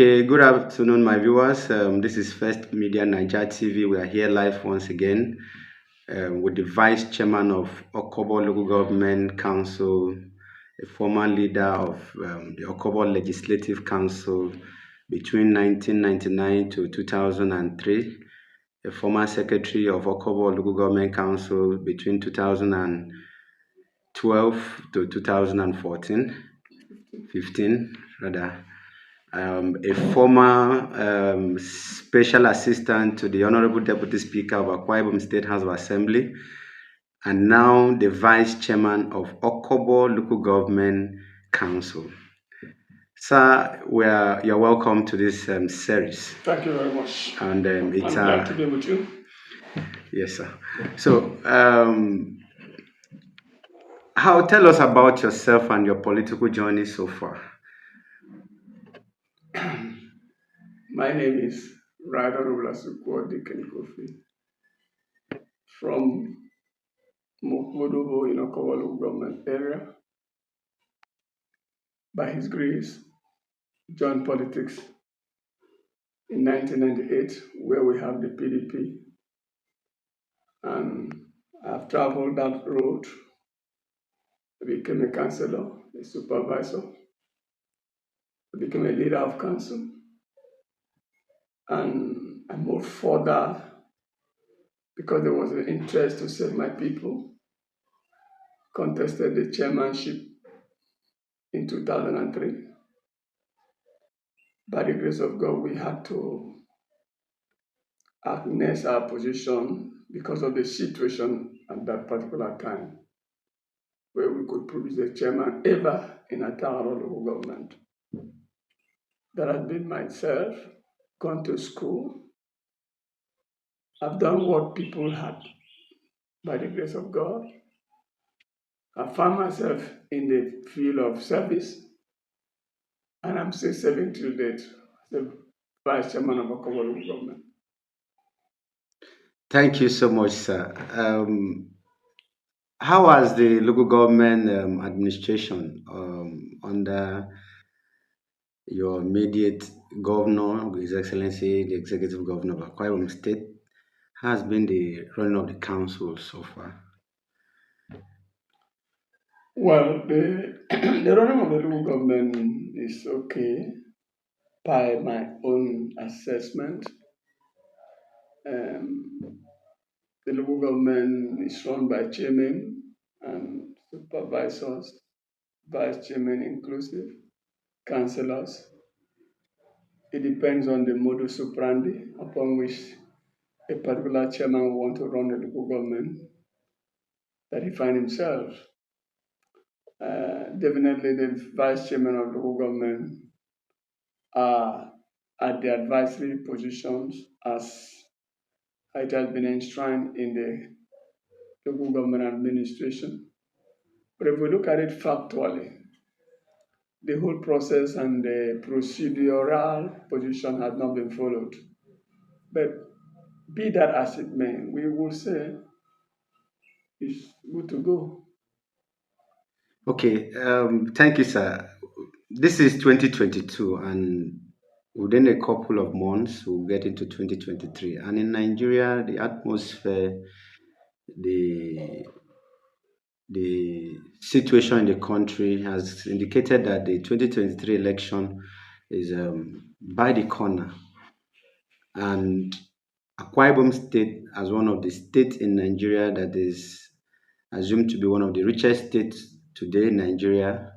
Okay, good afternoon, my viewers. This is First Media Niger TV. We are here live once again with the Vice Chairman of Okobo Local Government Council, a former leader of the Okobo Legislative Council between 1999 to 2003, a former secretary of Okobo Local Government Council between 2012 to 2014, 15 rather, a former special assistant to the Honorable Deputy Speaker of Akwa Ibom State House of Assembly, and now the Vice Chairman of Okobo Local Government Council. Sir, you're welcome to this series. Thank you very much. And it's I'm glad to be with you. Yes, sir. So, how tell us about yourself and your political journey so far? My name is Right Honorable Asukwo Dickeni Kofi from Mokbodobo in Okowalo government area. By his grace, joined politics in 1998, where we have the PDP, and I've traveled that road. I became a councillor, a supervisor, I became a leader of council, and I moved further because there was an interest to serve my people. Contested the chairmanship in 2003. By the grace of God, we had to harness our position because of the situation at that particular time, where we could produce a chairman ever in a town or local government. That has been myself, gone to school. I've done what people had by the grace of God. I found myself in the field of service, and I'm still serving till date as the vice chairman of a local government. Thank you so much, sir. How has the local government administration under your immediate governor, His Excellency, the Executive Governor of Akwa Ibom State, has been the running of the council so far? Well, the running of the local government is okay by my own assessment. Um, the local government is run by chairman and supervisors, vice chairman inclusive, councillors. It depends on the modus operandi upon which a particular chairman want to run the local government that he find himself. Definitely, the vice chairman of local government are at the advisory positions as it has been enshrined in the local government administration. But if we look at it factually, the whole process and the procedural position has not been followed. But be that as it may, we will say it's good to go. Okay, thank you, sir. This is 2022, and within a couple of months, we'll get into 2023. And in Nigeria, the atmosphere, the the situation in the country has indicated that the 2023 election is by the corner. And Akwa Ibom State, as one of the states in Nigeria that is assumed to be one of the richest states today in Nigeria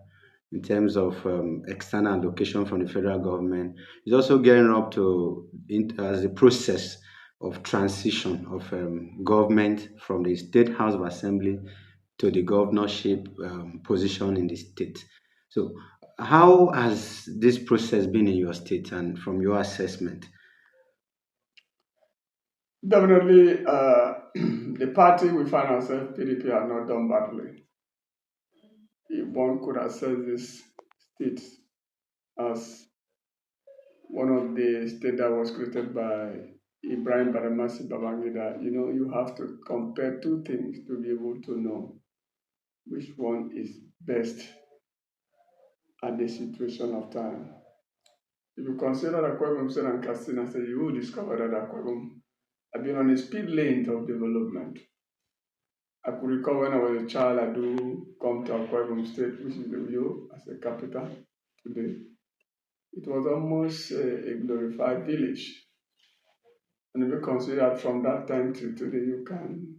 in terms of external allocation from the federal government, is also gearing up to as a process of transition of government from the State House of Assembly to the governorship position in the state. So, how has this process been in your state and from your assessment? Definitely, the party we find ourselves, PDP, are not done badly. If one could assess this state as one of the states that was created by Ibrahim Badamasi Babangida, you have to compare two things to be able to know which one is best at the situation of time. If you consider Akwa Ibom State and Katsina State, you will discover that Akwa Ibom have been on a speed lane of development. I could recall when I was a child, I do come to Akwa Ibom State, which is the Uyo, as a capital today. It was almost a glorified village. And if you consider from that time to today, you can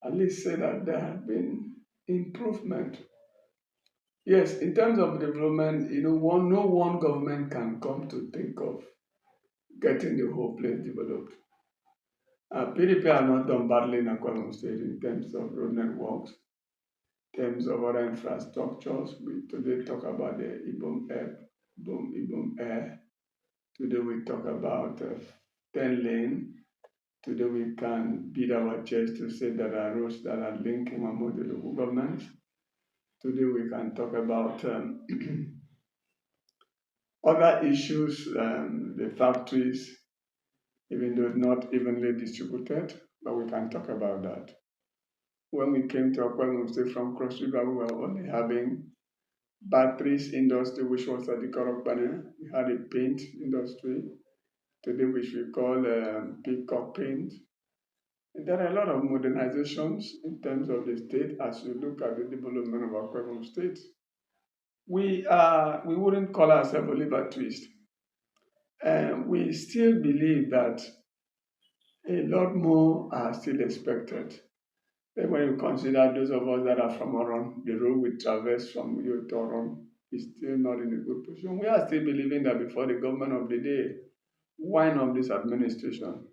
at least say that there have been improvement. Yes, in terms of development, no one government can come to think of getting the whole place developed. PDP are not done badly in Akwa Ibom State in terms of road networks, in terms of other infrastructures. We today talk about the Ibom Air. Today we talk about 10 lane. Today we can beat our chest to say that there are roads that are linking among the local governments. Today we can talk about other issues, the factories, even though not evenly distributed, but we can talk about that. When we came to Akwa Ibom State from Cross River, we were only having batteries industry, which was at the Korokbane. We had a paint industry, today which we call Peacock Paint. And there are a lot of modernizations in terms of the state as you look at the development of Akwa Ibom State. We wouldn't call ourselves Oliver Twist. We still believe that a lot more are still expected. Then when you consider those of us that are from Oron, the road we traverse from Uyo to Oron is still not in a good position. We are still believing that before the government of the day, one of this administration,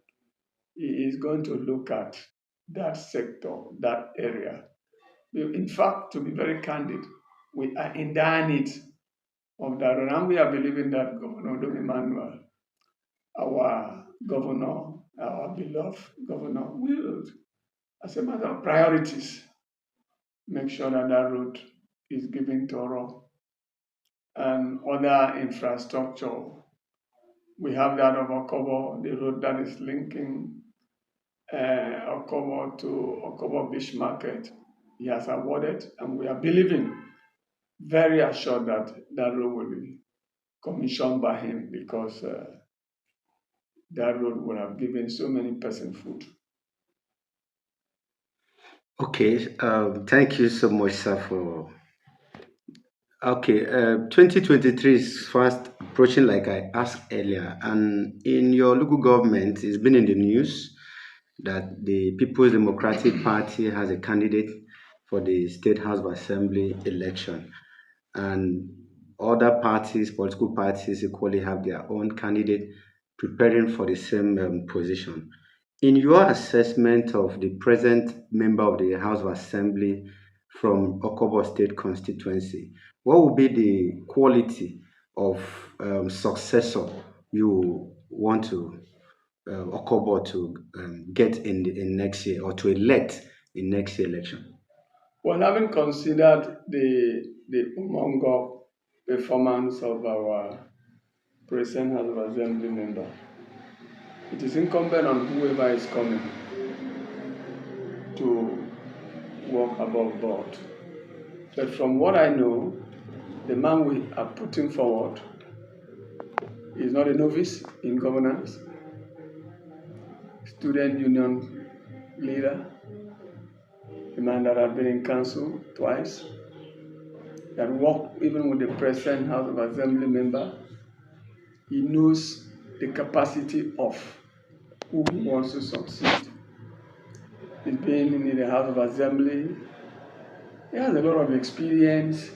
is going to look at that sector, that area. In fact, to be very candid, we are in dire need of that. And we are believing that Governor Dom Emmanuel, our governor, our beloved governor, will, as a matter of priorities, make sure that that road is given thorough and other infrastructure. We have that of Okobo, the road that is linking Okobo to Okobo Beach Market. He has awarded, and we are believing, very assured that that road will be commissioned by him because that road would have given so many persons food. Okay, thank you so much, sir, for. Okay, 2023 is fast approaching, like I asked earlier, and in your local government, it's been in the news that the People's Democratic Party has a candidate for the State House of Assembly election, and other parties, political parties, equally have their own candidate preparing for the same position. In your assessment of the present member of the House of Assembly from Okobo State constituency, what would be the quality of successor you want to Okobo to get in next year or to elect in next year election? Well, having considered the Umongo performance of our present House of Assembly member, it is incumbent on whoever is coming to work above board. But from what I know, the man we are putting forward is not a novice in governance, student union leader, a man that has been in council twice, that worked even with the present House of Assembly member. He knows the capacity of who wants to succeed. He's been in the House of Assembly. He has a lot of experience,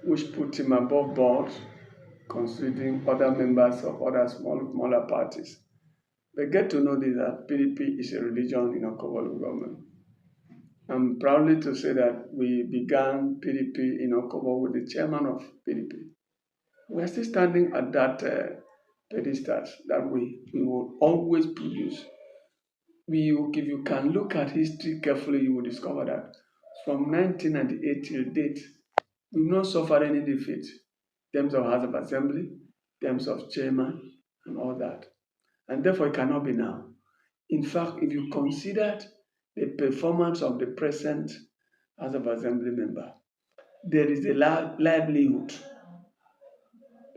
which put him above board, considering other members of other smaller parties. But get to know this that PDP is a religion in Okobo local government. I'm proudly to say that we began PDP in Okobo with the chairman of PDP. We are still standing at that pedestal that we will always produce. If you can look at history carefully, you will discover that from 1998 till date, we've not suffered any defeat in terms of House of Assembly, in terms of chairman, and all that. And therefore, it cannot be now. In fact, if you considered the performance of the present House of Assembly member, there is a livelihood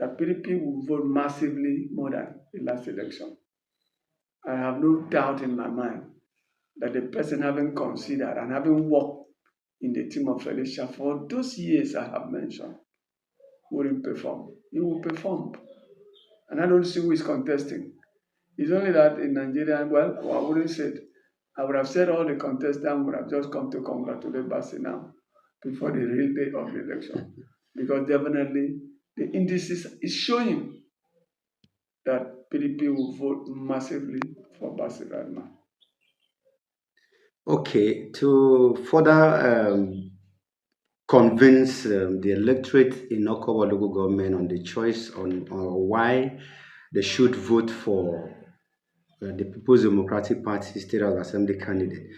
that PDP will vote massively more than the last election. I have no doubt in my mind that the person having considered and having worked in the team of Felicia for those years I have mentioned wouldn't perform. He will perform. And I don't see who is contesting. It's only that in Nigeria, well, I wouldn't say it. I would have said all the contestants would have just come to congratulate Basi now before the real day of the election. Because definitely the indices is showing that PDP will vote massively for Basi right now. Okay, to further convince the electorate in Okobo local government on the choice on why they should vote for the People's Democratic Party State House Assembly candidate,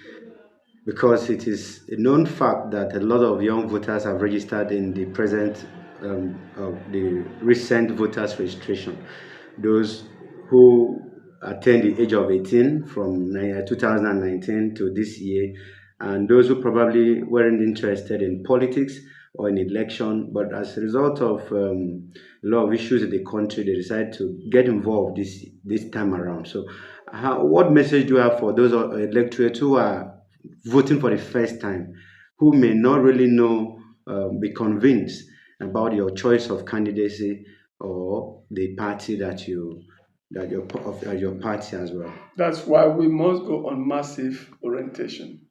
because it is a known fact that a lot of young voters have registered in the present of the recent voters registration. Those who attain the age of 18 from 2019 to this year, and those who probably weren't interested in politics or in election, but as a result of a lot of issues in the country, they decided to get involved this time around. So, what message do you have for those electorates who are voting for the first time, who may not really know, be convinced about your choice of candidacy or the party your party as well? That's why we must go on massive orientation,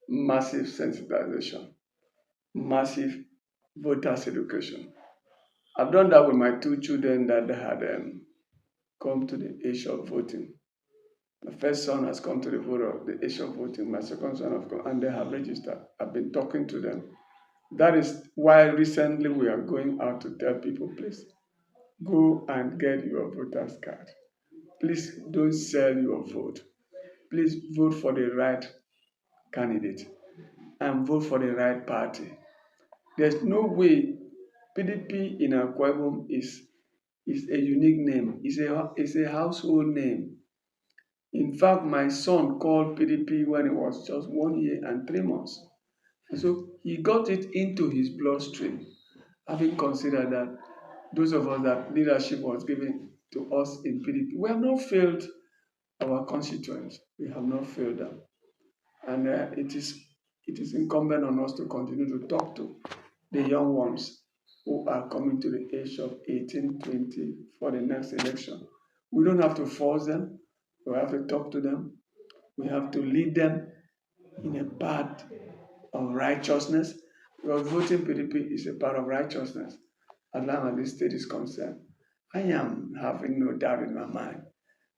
massive sensitization, massive voters education. I've done that with my two children that had come to the age of voting. My first son has come to the age of voting. My second son has come, and they have registered. I've been talking to them. That is why recently we are going out to tell people, please go and get your voter's card. Please don't sell your vote. Please vote for the right candidate and vote for the right party. There's no way PDP in Akwa Ibom is a unique name. It's a household name. In fact, my son called PDP when he was just 1 year and 3 months. And so he got it into his bloodstream, having considered that those of us that leadership was given to us in PDP, we have not failed our constituents. We have not failed them. And it is incumbent on us to continue to talk to the young ones who are coming to the age of 18, 20 for the next election. We don't have to force them. We have to talk to them. We have to lead them in a path of righteousness, because voting PDP is a part of righteousness as long as the state is concerned. I am having no doubt in my mind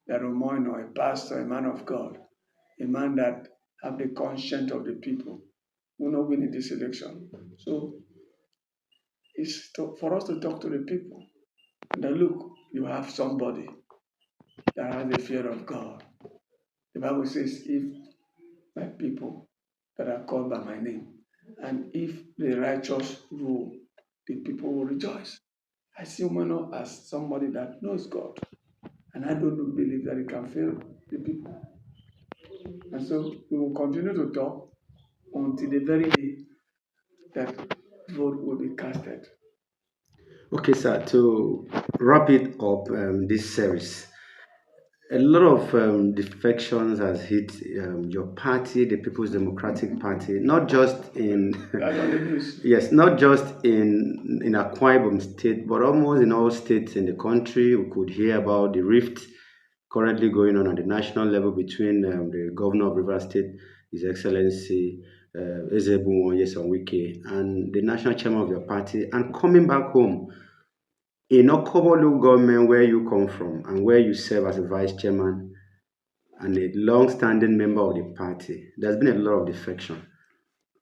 that Omoino, a pastor, a man of God, a man that have the conscience of the people, will not win in this election. So for us to talk to the people. Now look, you have somebody that has the fear of God. The Bible says, if my people that are called by my name, and if the righteous rule, the people will rejoice. I see Umano as somebody that knows God, and I don't believe that he can fail the people. And so we will continue to talk until the very day that vote will be casted. Okay, sir, to wrap it up, this series, a lot of defections has hit your party, the People's Democratic Party, not just in That's on the news. yes, not just in Akwa Ibom State, but almost in all states in the country. We could hear about the rift currently going on at the national level between the governor of Rivers State, His Excellency Ezebunwo Nyesom Wike, and the national chairman of your party, and coming back home in Okobo local government where you come from and where you serve as a vice chairman and a long-standing member of the party, there's been a lot of defection.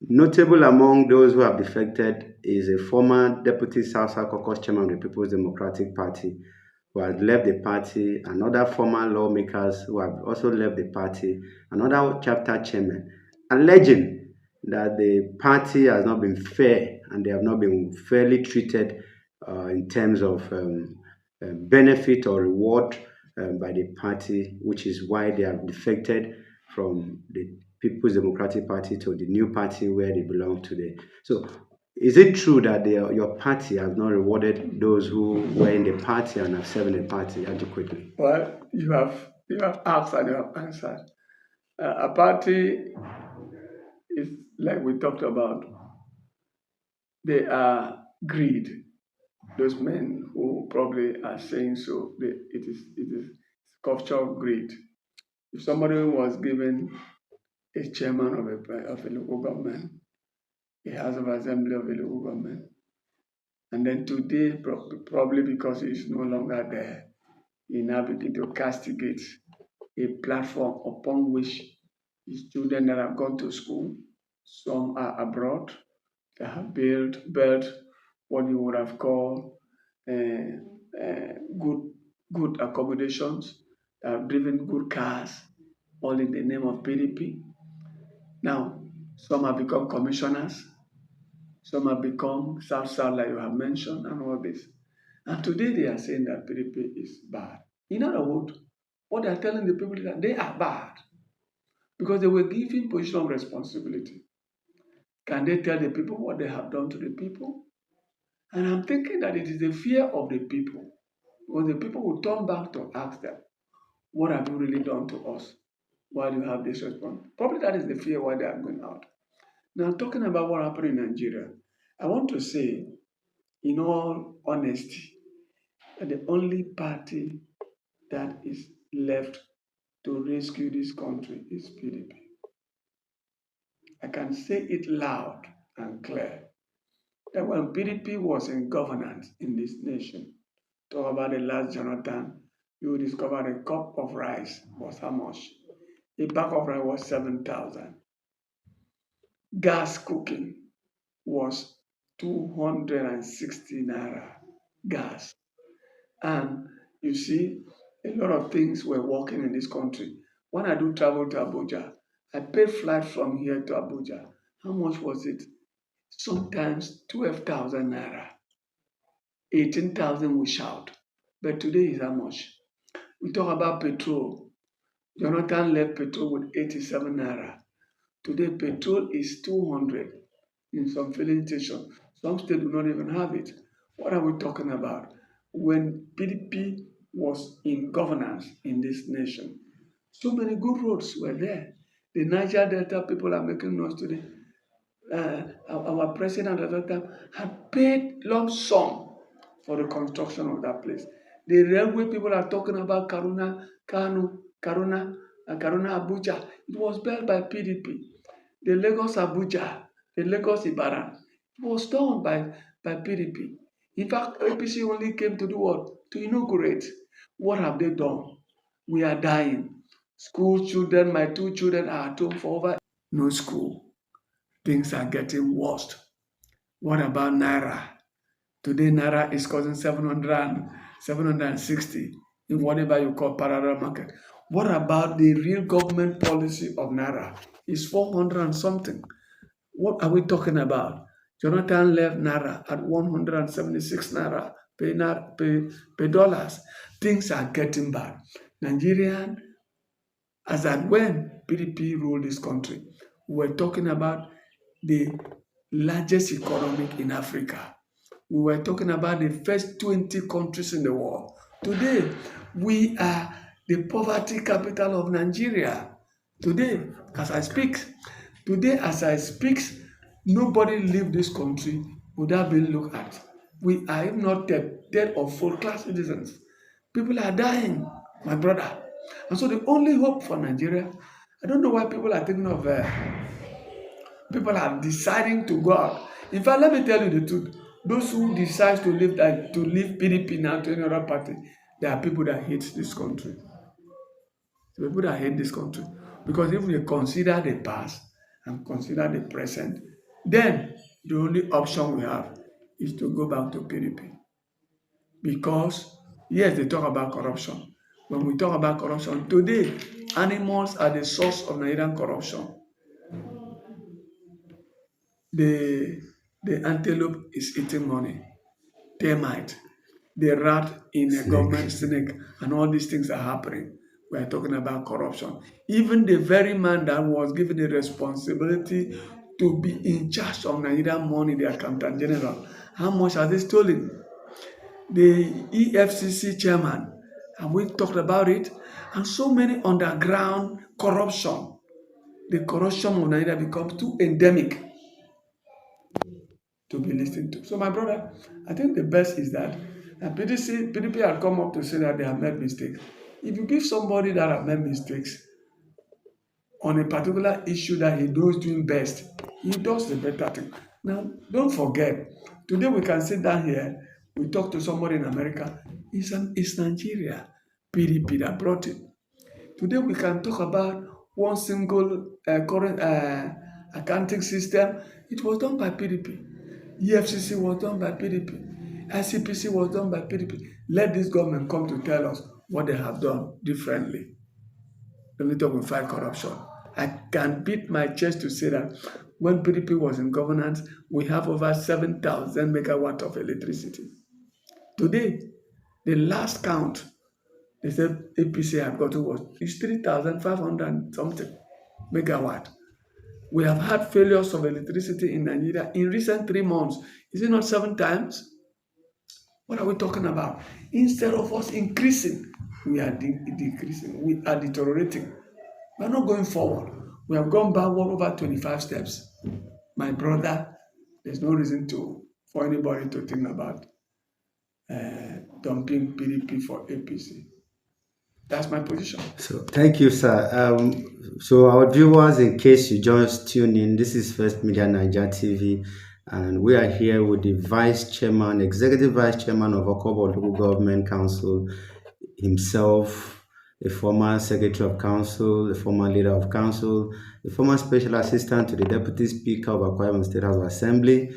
Notable among those who have defected is a former deputy South South Caucus chairman of the People's Democratic Party who has left the party, and other former lawmakers who have also left the party, another chapter chairman, alleging that the party has not been fair and they have not been fairly treated in terms of benefit or reward by the party, which is why they have defected from the People's Democratic Party to the new party where they belong today. So, Is it true that your party has not rewarded those who were in the party and have served in the party adequately? Well, you have asked and you have answered. A party is like we talked about. They are greed. Those men who probably are saying so, it is culture of greed. If somebody was given a chairman of a local government, a house of assembly of a local government, and then today, probably because he is no longer there, he now begin to castigate a platform upon which his children that have gone to school, some are abroad, that have built what you would have called uh, good accommodations, that have driven good cars, all in the name of PDP. Now, some have become commissioners, some have become South like you have mentioned, and all this. And today they are saying that PDP is bad. In other words, what they are telling the people is that they are bad because they were given position of responsibility. Can they tell the people what they have done to the people? And I'm thinking that it is the fear of the people, because the people will turn back to ask them, what have you really done to us while you have this response? Probably that is the fear why they are going out. Now, talking about what happened in Nigeria, I want to say, in all honesty, that the only party that is left to rescue this country is PDP. I can say it loud and clear that when PDP was in governance in this nation, talk about the last Jonathan, you will discover a cup of rice was how much? A bag of rice was 7,000. Gas cooking was 260 naira gas. And you see, a lot of things were working in this country. When I do travel to Abuja, I pay flight from here to Abuja. How much was it? Sometimes 12,000 naira, 18,000 we shout. But today is how much? We talk about petrol. Jonathan left petrol with 87 naira. Today, petrol is 200 in some filling stations. Some states do not even have it. What are we talking about? When PDP was in governance in this nation, so many good roads were there. The Niger Delta people are making noise today. Our president at that time had paid lump sum for the construction of that place. The railway people are talking about Karuna, Kanu, Karuna, and Karuna Abuja. It was built by PDP. The Lagos Abuja, the Lagos Ibadan, it was done by PDP. In fact, APC only came to do what? To inaugurate. What have they done? We are dying. School children, my two children are at home for over no school. Things are getting worse. What about Naira? Today, Naira is causing 760 in whatever you call parallel market. What about the real government policy of Naira? It's 400 and something. What are we talking about? Jonathan left Naira at 176 Naira per dollars. Things are getting bad. Nigerian, as at when PDP ruled this country, we were talking about the largest economy in Africa. We were talking about the first 20 countries in the world. Today, we are the poverty capital of Nigeria. Today, as I speak, nobody leave this country without being looked at. We are, if not dead or full class citizens. People are dying, my brother. And so the only hope for Nigeria, I don't know why people are thinking of people are deciding to go out. In fact, let me tell you the truth. Those who decide to leave PDP now to any other party, there are people that hate this country. People that hate this country. Because if we consider the past and consider the present, then the only option we have is to go back to PDP. Because, yes, they talk about corruption. When we talk about corruption, today, animals are the source of Nigerian corruption. The, the antelope is eating money, termite, the rat in a government Snake. snake, and all these things are happening. We are talking about corruption. Even the very man that was given the responsibility to be in charge of Nigerian money, the accountant general. How much has he stolen? The EFCC chairman, have we talked about it? And so many underground corruption. The corruption of Nigeria becomes too endemic to be listened to. So, my brother, I think the best is that PDP have come up to say that they have made mistakes. If you give somebody that have made mistakes on a particular issue that he knows doing best, he does the better thing. Now, don't forget, today we can sit down here, we talk to somebody in America, it's Nigeria, PDP that brought it. Today we can talk about one single current accounting system. It was done by PDP. EFCC was done by PDP. ICPC was done by PDP. Let this government come to tell us what they have done differently. Let me talk with fight corruption. I can beat my chest to say that when PDP was in governance, we have over 7,000 megawatts of electricity. Today, the last count they said APC had gotten was 3,500 something megawatt. We have had failures of electricity in Nigeria in recent 3 months. Is it not 7 times? What are we talking about? Instead of us increasing, we are decreasing. We are deteriorating. We are not going forward. We have gone backward over 25 steps. My brother, there's no reason for anybody to think about dumping PDP for APC. That's my position. So thank you, sir. So our viewers, in case you just tune in, this is First Media Niger TV, and we are here with the Vice Chairman, Executive Vice Chairman of Okobo Local Government Council himself, a former Secretary of Council, a former Leader of Council, a former Special Assistant to the Deputy Speaker of Akwa Ibom State House of Assembly,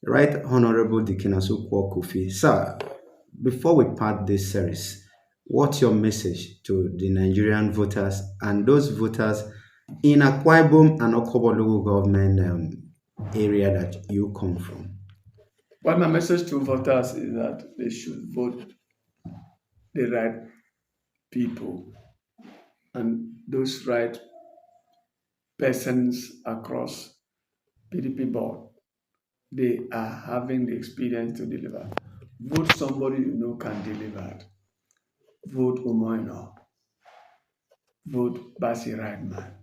Right Honorable Dikinasu Kofi. Sir, before we part this series, what's your message to the Nigerian voters and those voters in Akwa Ibom and Okobo local government area that you come from? Well, my message to voters is that they should vote the right people and those right persons across PDP board. They are having the experience to deliver. Vote somebody you know can deliver. Vote Umoino. Vote Basi Ragman.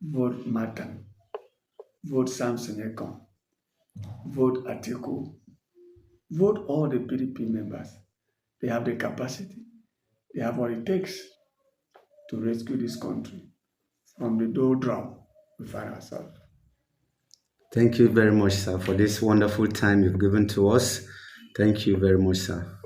Vote Matan. Vote Samson Ekon. Vote Atiku. Vote all the PDP members. They have the capacity. They have what it takes to rescue this country from the doldrum we find ourselves. Thank you very much, sir, for this wonderful time you've given to us. Thank you very much, sir.